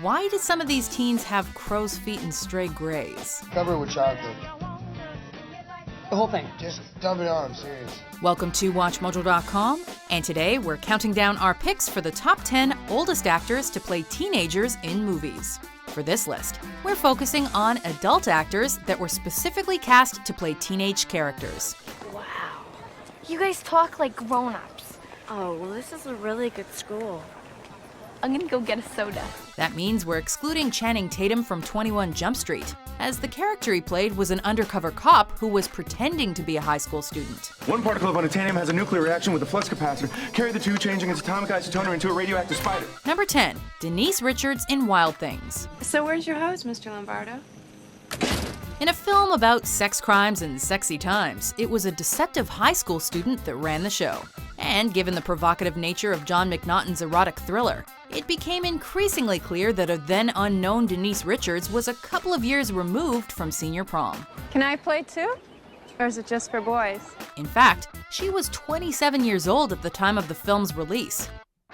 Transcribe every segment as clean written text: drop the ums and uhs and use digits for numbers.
why did some of these teens have crow's feet and stray grays? Cover it with chocolate. The whole thing. Just dump it on, I'm serious. Welcome to WatchMojo.com, and today we're counting down our picks for the top 10 oldest actors to play teenagers in movies. For this list, we're focusing on adult actors that were specifically cast to play teenage characters. Wow. You guys talk like grown-ups. Oh, well, this is a really good school. I'm gonna go get a soda. That means we're excluding Channing Tatum from 21 Jump Street, as the character he played was an undercover cop who was pretending to be a high school student. One particle of unobtainium has a nuclear reaction with a flux capacitor. Carry the two, changing its atomic isotoner into a radioactive spider. Number 10, Denise Richards in Wild Things. So where's your hose, Mr. Lombardo? In a film about sex crimes and sexy times, it was a deceptive high school student that ran the show. And given the provocative nature of John McNaughton's erotic thriller, it became increasingly clear that a then unknown Denise Richards was a couple of years removed from senior prom. Can I play too? Or is it just for boys? In fact, she was 27 years old at the time of the film's release.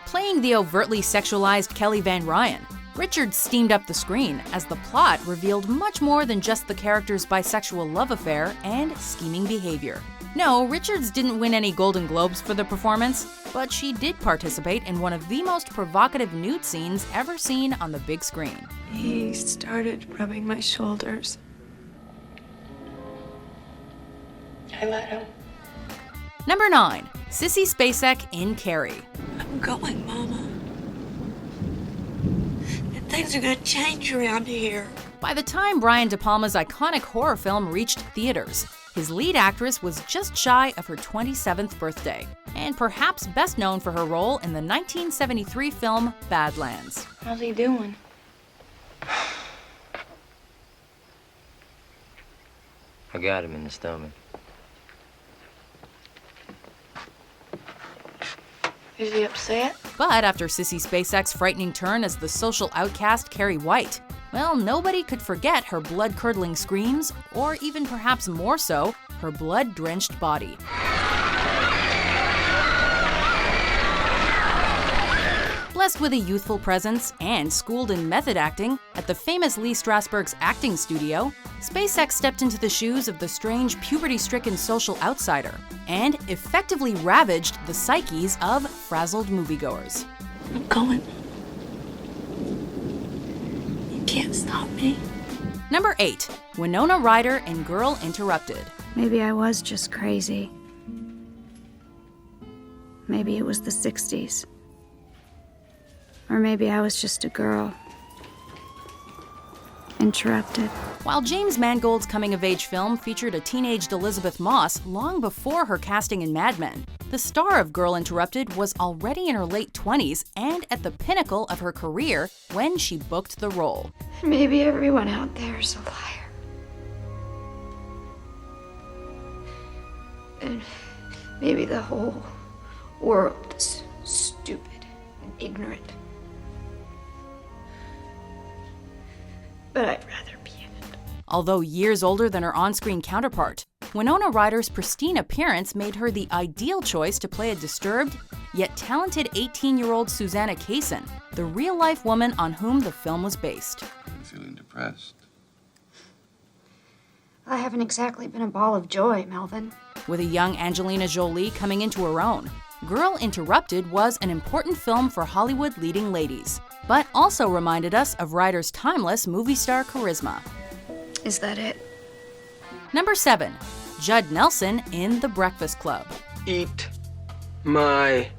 Playing the overtly sexualized Kelly Van Ryan, Richards steamed up the screen as the plot revealed much more than just the character's bisexual love affair and scheming behavior. No, Richards didn't win any Golden Globes for the performance, but she did participate in one of the most provocative nude scenes ever seen on the big screen. He started rubbing my shoulders. I let him. Number 9, Sissy Spacek in Carrie. I'm going, Mama. And things are gonna change around here. By the time Brian De Palma's iconic horror film reached theaters, his lead actress was just shy of her 27th birthday, and perhaps best known for her role in the 1973 film Badlands. How's he doing? I got him in the stomach. Is he upset? But after Sissy Spacek's frightening turn as the social outcast Carrie White, well, nobody could forget her blood-curdling screams, or even perhaps more so, her blood-drenched body. Blessed with a youthful presence and schooled in method acting at the famous Lee Strasberg's acting studio, Spacek stepped into the shoes of the strange puberty-stricken social outsider and effectively ravaged the psyches of frazzled moviegoers. I'm going. You can't stop me. Number 8, Winona Ryder in Girl Interrupted. Maybe I was just crazy. Maybe it was the 60s. Or maybe I was just a girl. Interrupted. While James Mangold's coming-of-age film featured a teenaged Elizabeth Moss long before her casting in Mad Men, the star of Girl Interrupted was already in her late 20s and at the pinnacle of her career when she booked the role. Maybe everyone out there is a liar. And maybe the whole world is stupid and ignorant. But I'd rather be in it. Although years older than her on-screen counterpart, Winona Ryder's pristine appearance made her the ideal choice to play a disturbed, yet talented 18-year-old Susanna Kaysen, the real-life woman on whom the film was based. I'm feeling depressed. I haven't exactly been a ball of joy, Melvin. With a young Angelina Jolie coming into her own, Girl Interrupted was an important film for Hollywood leading ladies, but also reminded us of Ryder's timeless movie star charisma. Is that it? Number 7, Judd Nelson in The Breakfast Club. Eat my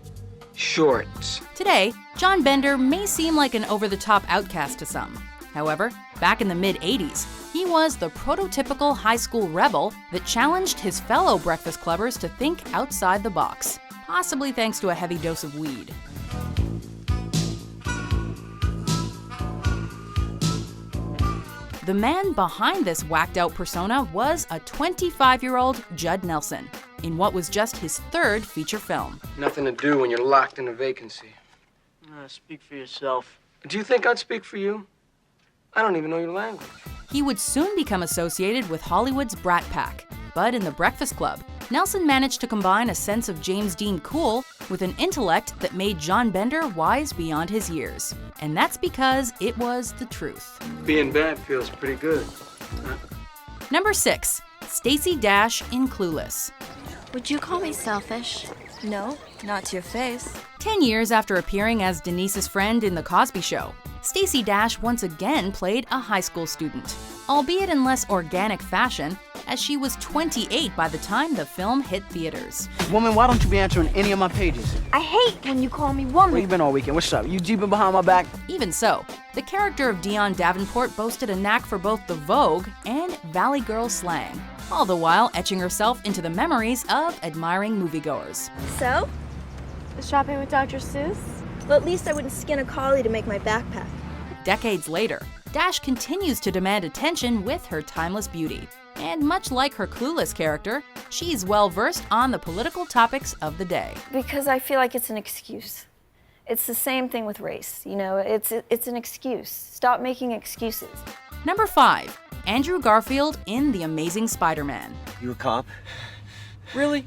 shorts. Today, John Bender may seem like an over-the-top outcast to some. However, back in the mid-'80s, he was the prototypical high school rebel that challenged his fellow Breakfast Clubbers to think outside the box, possibly thanks to a heavy dose of weed. The man behind this whacked-out persona was a 25-year-old Judd Nelson, in what was just his 3rd feature film. Nothing to do when you're locked in a vacancy. Speak for yourself. Do you think I'd speak for you? I don't even know your language. He would soon become associated with Hollywood's Brat Pack, but in The Breakfast Club, Nelson managed to combine a sense of James Dean cool with an intellect that made John Bender wise beyond his years. And that's because it was the truth. Being bad feels pretty good. Huh? Number 6. Stacey Dash in Clueless. Would you call me selfish? No, not to your face. 10 years after appearing as Denise's friend in The Cosby Show, Stacey Dash once again played a high school student, albeit in less organic fashion, as she was 28 by the time the film hit theaters. Woman, why don't you be answering any of my pages? I hate when you call me woman. Where you been all weekend? What's up? You jeeping behind my back? Even so, the character of Dion Davenport boasted a knack for both the Vogue and Valley Girl slang, all the while etching herself into the memories of admiring moviegoers. So? Shopping with Dr. Seuss? Well, at least I wouldn't skin a collie to make my backpack. Decades later, Dash continues to demand attention with her timeless beauty. And much like her Clueless character, she's well-versed on the political topics of the day. Because I feel like it's an excuse. It's the same thing with race, you know, it's an excuse. Stop making excuses. Number 5. Andrew Garfield in The Amazing Spider-Man. You a cop? Really?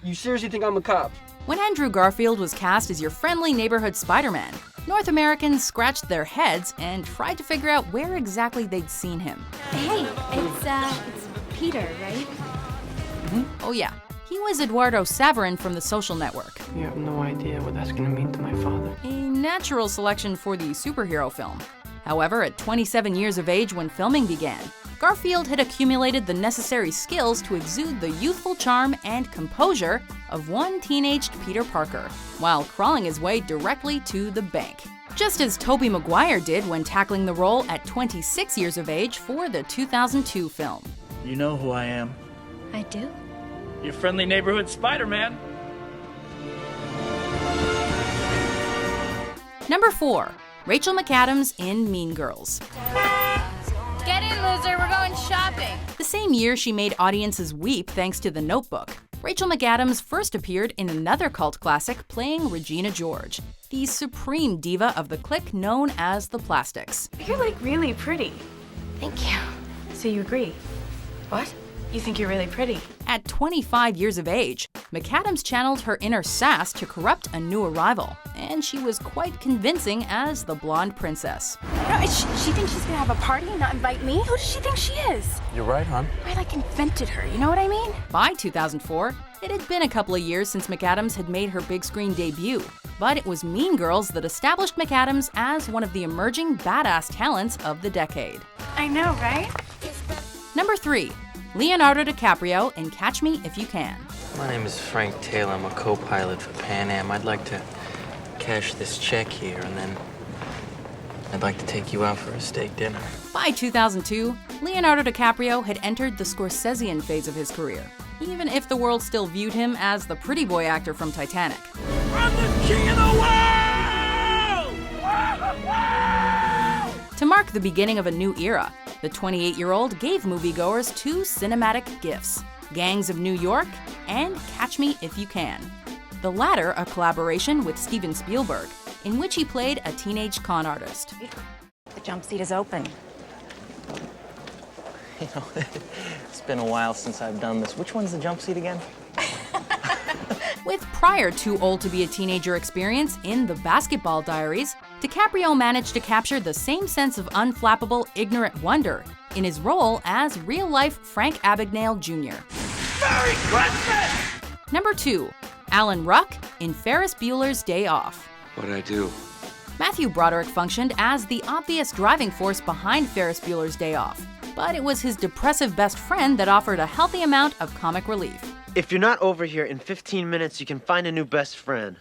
You seriously think I'm a cop? When Andrew Garfield was cast as your friendly neighborhood Spider-Man, North Americans scratched their heads and tried to figure out where exactly they'd seen him. Hey, it's Peter, right? Oh yeah, he was Eduardo Saverin from The Social Network. You have no idea what that's gonna mean to my father. A natural selection for the superhero film. However, at 27 years of age when filming began, Garfield had accumulated the necessary skills to exude the youthful charm and composure of one teenaged Peter Parker, while crawling his way directly to the bank. Just as Tobey Maguire did when tackling the role at 26 years of age for the 2002 film. You know who I am. I do. Your friendly neighborhood Spider-Man. Number 4. Rachel McAdams in Mean Girls. Get in, loser, we're going shopping. The same year she made audiences weep thanks to The Notebook, Rachel McAdams first appeared in another cult classic playing Regina George, the supreme diva of the clique known as the Plastics. You're like really pretty. Thank you. So you agree? What? You think you're really pretty? At 25 years of age, McAdams channeled her inner sass to corrupt a new arrival, and she was quite convincing as the blonde princess. No, she thinks she's gonna have a party and not invite me? Who does she think she is? You're right, hon. I like invented her, you know what I mean? By 2004, it had been a couple of years since McAdams had made her big screen debut, but it was Mean Girls that established McAdams as one of the emerging badass talents of the decade. I know, right? Number 3. Leonardo DiCaprio in Catch Me If You Can. My name is Frank Taylor. I'm a co-pilot for Pan Am. I'd like to cash this check here, and then I'd like to take you out for a steak dinner. By 2002, Leonardo DiCaprio had entered the Scorsesean phase of his career, even if the world still viewed him as the pretty boy actor from Titanic. I'm the king of the world! To mark the beginning of a new era, the 28-year-old gave moviegoers 2 cinematic gifts, Gangs of New York and Catch Me If You Can. The latter a collaboration with Steven Spielberg, in which he played a teenage con artist. The jump seat is open. You know, it's been a while since I've done this. Which one's the jump seat again? With prior Too Old to Be a Teenager experience in The Basketball Diaries, DiCaprio managed to capture the same sense of unflappable, ignorant wonder in his role as real-life Frank Abagnale Jr. Merry Christmas! Number 2. Alan Ruck in Ferris Bueller's Day Off. What'd I do? Matthew Broderick functioned as the obvious driving force behind Ferris Bueller's Day Off, but it was his depressive best friend that offered a healthy amount of comic relief. If you're not over here in 15 minutes, you can find a new best friend.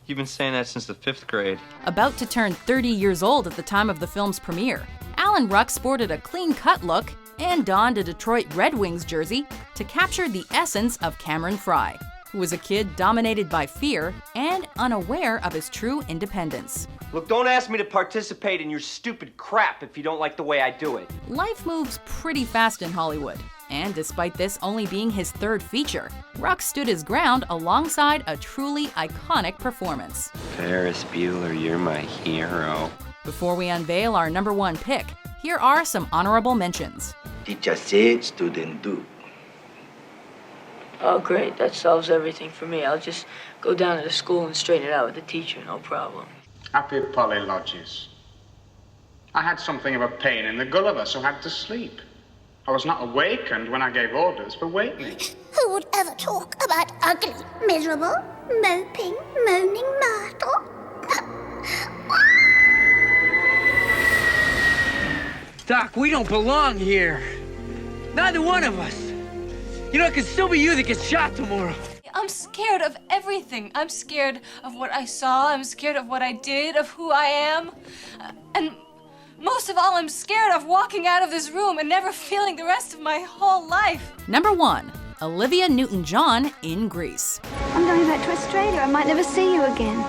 You've been saying that since the 5th grade. About to turn 30 years old at the time of the film's premiere, Alan Ruck sported a clean-cut look and donned a Detroit Red Wings jersey to capture the essence of Cameron Fry, who was a kid dominated by fear and unaware of his true independence. Look, don't ask me to participate in your stupid crap if you don't like the way I do it. Life moves pretty fast in Hollywood, and despite this only being his 3rd feature, Ruck stood his ground alongside a truly iconic performance. Ferris Bueller, you're my hero. Before we unveil our number 1 pick, here are some honorable mentions. Teacher said, student do. Oh, great. That solves everything for me. I'll just go down to the school and straighten it out with the teacher, no problem. Happy Polly lodges. I had something of a pain in the gulliver, so had to sleep. I was not awakened when I gave orders for wakening. Who would ever talk about ugly, miserable, moping, moaning Myrtle? Doc, we don't belong here. Neither one of us. You know, it could still be you that gets shot tomorrow. I'm scared of everything. I'm scared of what I saw. I'm scared of what I did, of who I am. And most of all, I'm scared of walking out of this room and never feeling the rest of my whole life. Number 1. Olivia Newton-John in Grease. I'm going back to Australia. I might never see you again.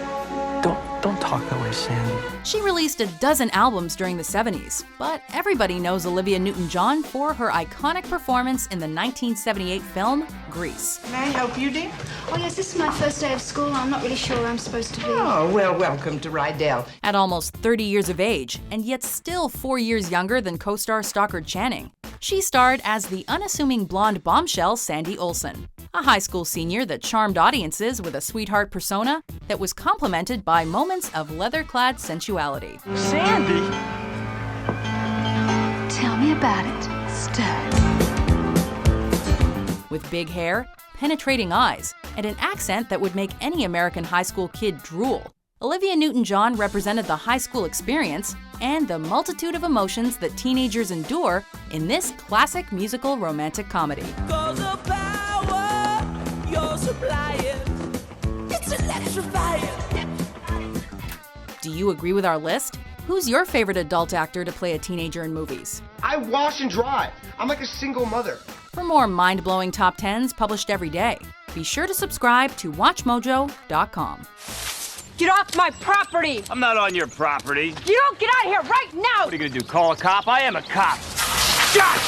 Don't talk that way, Sandy. She released a dozen albums during the 70s, but everybody knows Olivia Newton-John for her iconic performance in the 1978 film Grease. May I help you, dear? Oh, yes, this is my first day of school. I'm not really sure where I'm supposed to be. Oh, well, welcome to Ryder. At almost 30 years of age, and yet still 4 years younger than co-star Stockard Channing, she starred as the unassuming blonde bombshell Sandy Olsen, a high school senior that charmed audiences with a sweetheart persona that was complemented by moments of leather-clad sensuality. Sandy? Tell me about it, Stud. With big hair, penetrating eyes, and an accent that would make any American high school kid drool, Olivia Newton-John represented the high school experience and the multitude of emotions that teenagers endure in this classic musical romantic comedy. Do you agree with our list? Who's your favorite adult actor to play a teenager in movies? I wash and dry. I'm like a single mother. For more mind-blowing top 10s published every day, be sure to subscribe to WatchMojo.com. Get off my property! I'm not on your property. You don't get out of here right now! What are you gonna do, call a cop? I am a cop. Shot!